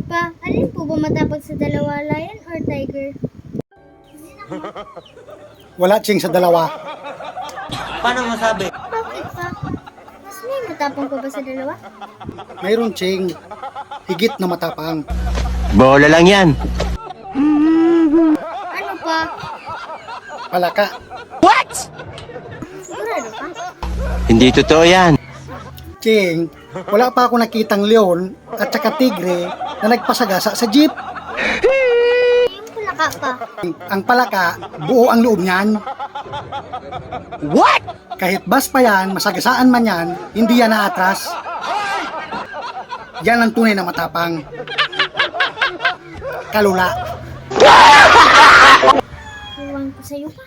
Pa, alin po ba matapag sa dalawa, lion or tiger? Wala, Ching, sa dalawa. Paano masabi? Bakit pa? Mas may matapang pa ba sa dalawa? Mayroon, Ching. Higit na matapang. Bola lang yan. Ano pa? Palaka. Sigurado ka? Hindi totoo yan. Ching, wala pa ako nakitang leon at saka tigre na nagpasagasa sa jeep. Yung palaka pa. Ang palaka, buo ang loob niyan. What? Kahit bus pa yan, masagasaan man yan, hindi yan naatras. Yan ang tunay na matapang. Kalula. Iwan ko sa'yo pa.